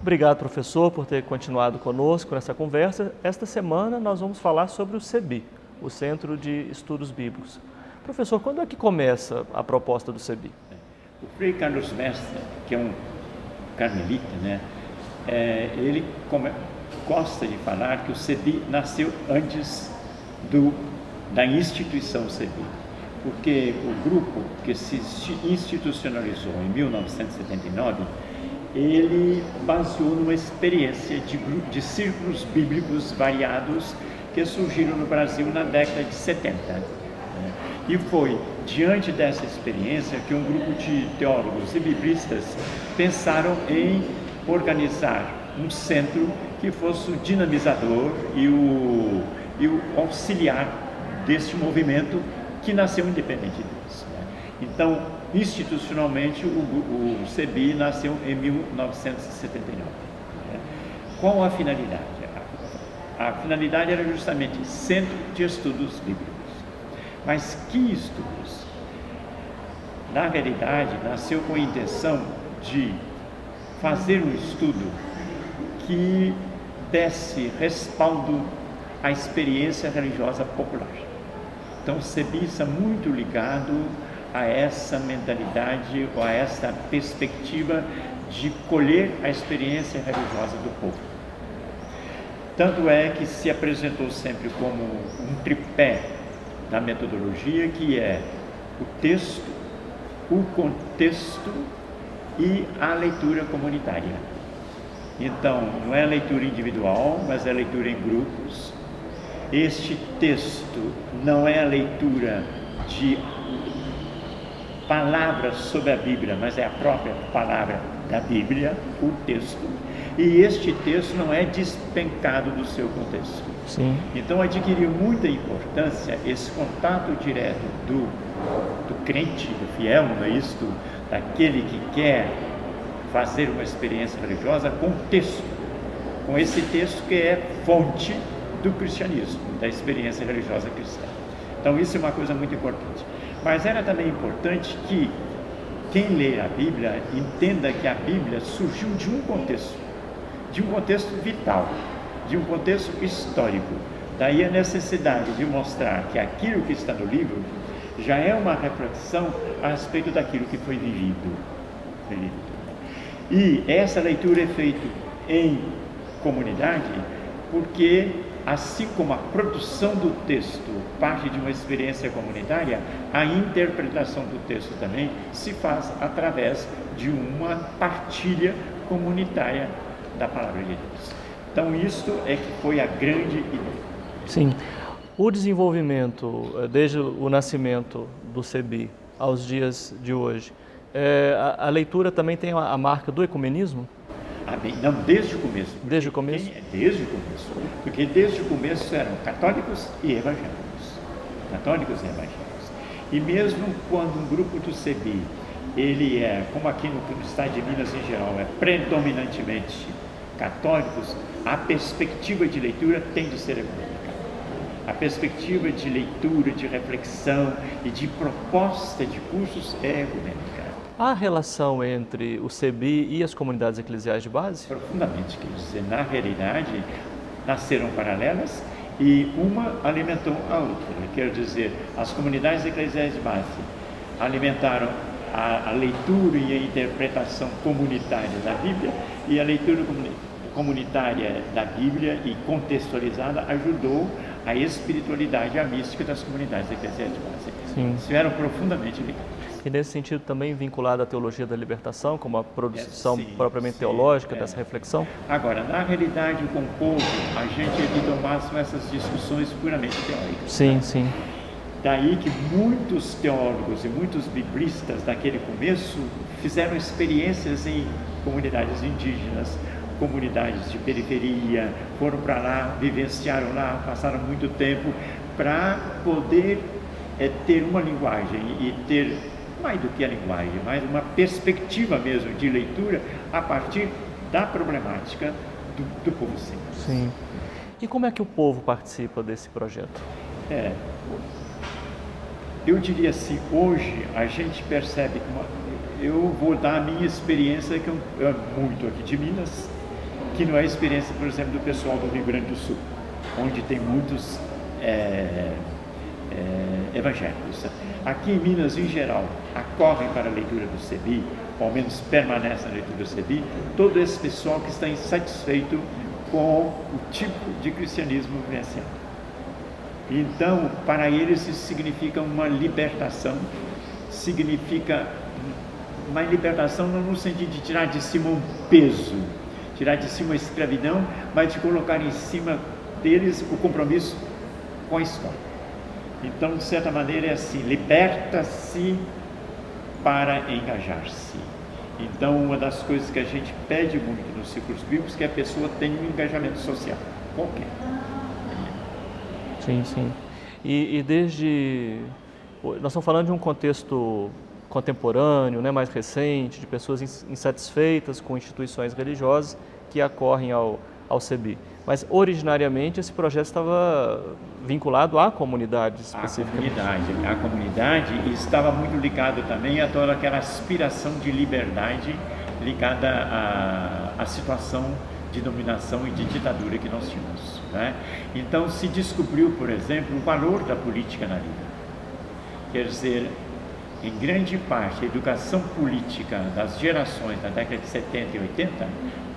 Obrigado, professor, por ter continuado conosco nessa conversa. Esta semana nós vamos falar sobre o CEBI, o Centro de Estudos Bíblicos. Professor, quando é que começa a proposta do CEBI? O Frei Carlos Mestre, que é um carmelita, ele gosta de falar que o CEBI nasceu antes da instituição CEBI, porque o grupo que se institucionalizou em 1979, ele baseou numa experiência de círculos bíblicos variados que surgiram no Brasil na década de 70. E foi diante dessa experiência que um grupo de teólogos e biblistas pensaram em organizar um centro que fosse o dinamizador e o auxiliar deste movimento que nasceu independente deles. Então, institucionalmente, o CEBI nasceu em 1979. Qual a finalidade? A finalidade era justamente Centro de Estudos Bíblicos. Mas que estudos? Na realidade, nasceu com a intenção de fazer um estudo que desse respaldo à experiência religiosa popular. Então, o CEBI está muito ligado a essa mentalidade ou a essa perspectiva de colher a experiência religiosa do povo. Tanto é que se apresentou sempre como um tripé da metodologia, que é o texto, o contexto e a leitura comunitária. Então, não é a leitura individual, mas é a leitura em grupos. Este texto não é a leitura de palavras sobre a Bíblia, mas é a própria palavra da Bíblia, o texto. E este texto não é despencado do seu contexto. Sim. Então adquiriu muita importância esse contato direto do crente, do fiel, não é isto? Daquele que quer fazer uma experiência religiosa com o texto, com esse texto que é fonte do cristianismo, da experiência religiosa cristã. Então isso é uma coisa muito importante. Mas era também importante que quem lê a Bíblia entenda que a Bíblia surgiu de um contexto vital, de um contexto histórico. Daí a necessidade de mostrar que aquilo que está no livro já é uma reflexão a respeito daquilo que foi vivido. E essa leitura é feita em comunidade porque, assim como a produção do texto parte de uma experiência comunitária, a interpretação do texto também se faz através de uma partilha comunitária da palavra de Deus. Então, isso é que foi a grande ideia. Sim. O desenvolvimento, desde o nascimento do CEBI aos dias de hoje, a leitura também tem a marca do ecumenismo? Não, desde o começo. Desde o começo? Desde o começo. Porque desde o começo eram católicos e evangélicos. Católicos e evangélicos. E mesmo quando um grupo do CEBI, ele é, como aqui no estado de Minas em geral, é predominantemente católicos, a perspectiva de leitura tem de ser ecumênica. A perspectiva de leitura, de reflexão e de proposta de cursos é ecumênica. Há relação entre o CEBI e as comunidades eclesiais de base? Profundamente, quer dizer, na realidade, nasceram paralelas e uma alimentou a outra. Quer dizer, as comunidades eclesiais de base alimentaram a leitura e a interpretação comunitária da Bíblia, e a leitura comunitária da Bíblia e contextualizada ajudou a espiritualidade e a mística das comunidades eclesiais de base. Sim. Estiveram profundamente ligados. E nesse sentido também vinculado à teologia da libertação, como a produção propriamente teológica dessa reflexão? Agora, na realidade, com o povo, a gente evita ao máximo essas discussões puramente teóricas. Sim, sim. Daí que muitos teólogos e muitos biblistas daquele começo fizeram experiências em comunidades indígenas, comunidades de periferia, foram para lá, vivenciaram lá, passaram muito tempo para poder ter uma linguagem e ter, mais do que a linguagem, mas uma perspectiva mesmo de leitura a partir da problemática do povo simples. Sim. E como é que o povo participa desse projeto? Eu diria assim, hoje a gente percebe que eu vou dar a minha experiência, que é muito aqui de Minas, que não é a experiência, por exemplo, do pessoal do Rio Grande do Sul, onde tem muitos evangélicos. Aqui em Minas, em geral, acorrem para a leitura do CEBI, ou ao menos permanecem na leitura do CEBI, todo esse pessoal que está insatisfeito com o tipo de cristianismo vivenciado. Então, para eles isso significa uma libertação, significa uma libertação não no sentido de tirar de cima um peso, tirar de cima a escravidão, mas de colocar em cima deles o compromisso com a história. Então, de certa maneira, é assim, liberta-se para engajar-se. Então, uma das coisas que a gente pede muito nos círculos bíblicos é que a pessoa tenha um engajamento social, qualquer. Sim, sim. E desde... Nós estamos falando de um contexto contemporâneo, né, mais recente, de pessoas insatisfeitas com instituições religiosas que acorrem ao CEBI. Mas, originariamente, esse projeto estava vinculado à comunidade especificamente. A comunidade estava muito ligado também a toda aquela aspiração de liberdade ligada à situação de dominação e de ditadura que nós tínhamos, né? Então, se descobriu, por exemplo, o valor da política na vida. Quer dizer, em grande parte, a educação política das gerações da década de 70 e 80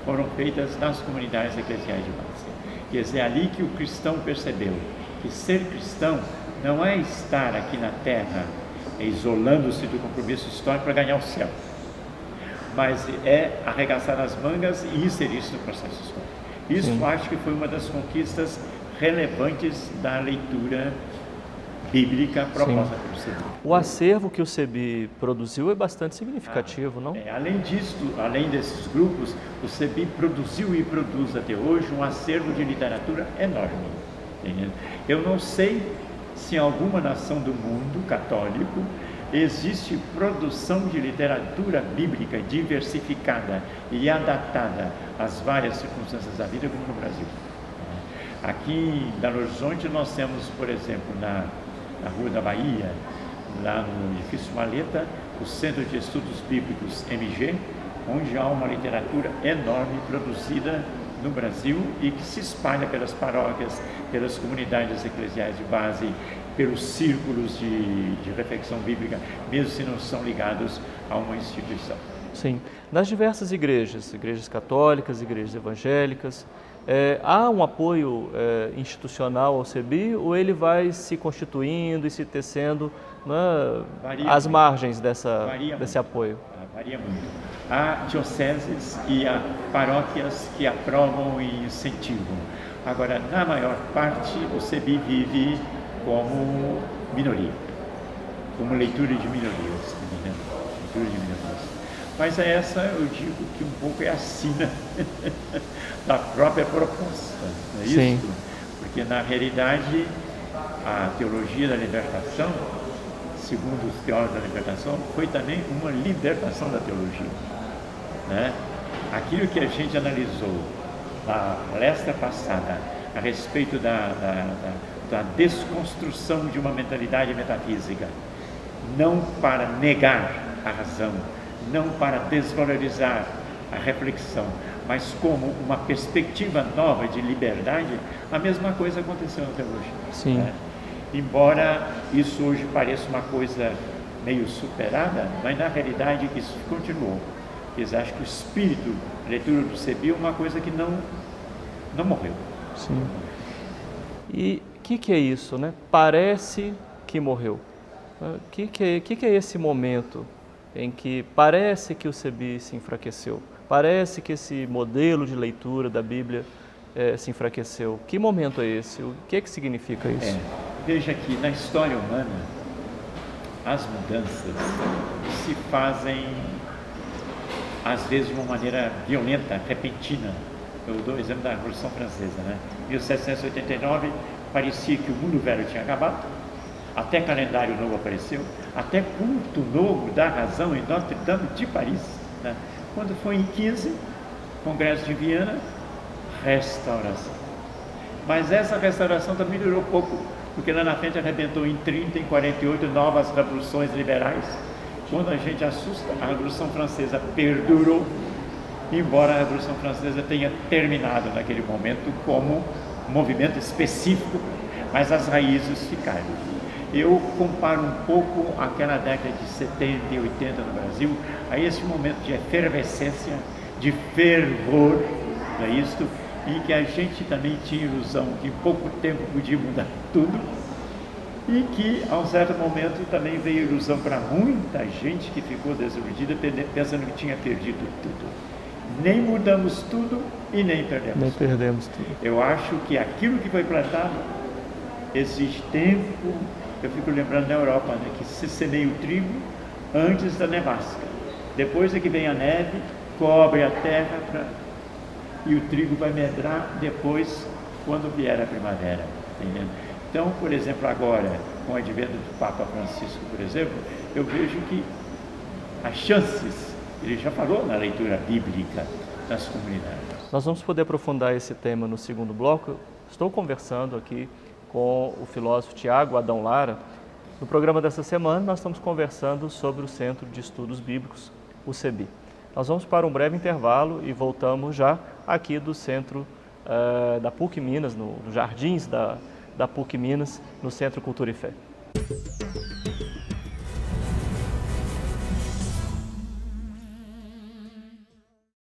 foram feitas nas comunidades eclesiais de base. Quer dizer, é ali que o cristão percebeu que ser cristão não é estar aqui na terra isolando-se do compromisso histórico para ganhar o céu, mas é arregaçar as mangas e inserir-se no processo histórico. Isso Sim. Acho que foi uma das conquistas relevantes da leitura bíblica proposta pelo CEBI. O acervo que o CEBI produziu é bastante significativo, não? Além disso, além desses grupos, o CEBI produziu e produz até hoje um acervo de literatura enorme. Entendeu? Eu não sei se em alguma nação do mundo católico existe produção de literatura bíblica diversificada e adaptada às várias circunstâncias da vida como no Brasil. Aqui em Belo Horizonte nós temos, por exemplo, na Rua da Bahia, lá no edifício Maleta, o Centro de Estudos Bíblicos MG, onde há uma literatura enorme produzida no Brasil e que se espalha pelas paróquias, pelas comunidades eclesiais de base, pelos círculos de reflexão bíblica, mesmo se não são ligados a uma instituição. Sim. Nas diversas igrejas católicas, igrejas evangélicas, há um apoio institucional ao CEBI ou ele vai se constituindo e se tecendo às margens desse apoio? Varia muito. Há dioceses e há paróquias que aprovam e incentivam. Agora, na maior parte, o CEBI vive como minoria, como leitura de minorias. Leitura de minorias. Mas essa, eu digo que um pouco é a sina da própria proposta, não é isso? Sim. Porque, na realidade, a teologia da libertação, segundo os teólogos da libertação, foi também uma libertação da teologia, né? Aquilo que a gente analisou na palestra passada a respeito da desconstrução de uma mentalidade metafísica, não para negar a razão, não para desvalorizar a reflexão, mas como uma perspectiva nova de liberdade, a mesma coisa aconteceu na teologia. Sim. Né? Embora isso hoje pareça uma coisa meio superada, mas na realidade isso continuou. Eles acham que o espírito, a leitura do CEBI é uma coisa que não morreu. Sim. E o que é isso, né? Parece que morreu. O que é esse momento em que parece que o CEBI se enfraqueceu? Parece que esse modelo de leitura da Bíblia se enfraqueceu. Que momento é esse? O que significa isso? Veja que na história humana as mudanças se fazem às vezes de uma maneira violenta, repentina. Eu dou o exemplo da Revolução Francesa, né? Em 1789 parecia que o mundo velho tinha acabado, até calendário novo apareceu, até culto novo da razão em Notre Dame de Paris, né? Quando foi em 15, Congresso de Viena, restauração. Mas essa restauração também durou pouco, porque lá na frente arrebentou em 30, em 48, novas revoluções liberais. Quando a gente assusta, a Revolução Francesa perdurou embora a Revolução Francesa tenha terminado naquele momento como um movimento específico, mas as raízes ficaram. Eu comparo um pouco aquela década de 70 e 80 no Brasil a esse momento de efervescência, de fervor, não é isto? Em que a gente também tinha ilusão que em pouco tempo podia mudar tudo, e que a um certo momento também veio ilusão para muita gente que ficou desiludida pensando que tinha perdido tudo. Nem mudamos tudo e nem perdemos tudo. Eu acho que aquilo que foi plantado exige tempo. Eu fico lembrando da Europa, né, que se semeia o trigo antes da nevasca. Depois é que vem a neve, cobre a terra e o trigo vai medrar depois, quando vier a primavera. Entendeu? Então, por exemplo, agora, com o advento do Papa Francisco, por exemplo, eu vejo que as chances, ele já falou na leitura bíblica das comunidades. Nós vamos poder aprofundar esse tema no segundo bloco. Estou conversando aqui com o filósofo Tiago Adão Lara. No programa dessa semana, nós estamos conversando sobre o Centro de Estudos Bíblicos, o CEBI. Nós vamos para um breve intervalo e voltamos já aqui do centro da PUC Minas, nos jardins da PUC Minas, no Centro Cultura e Fé.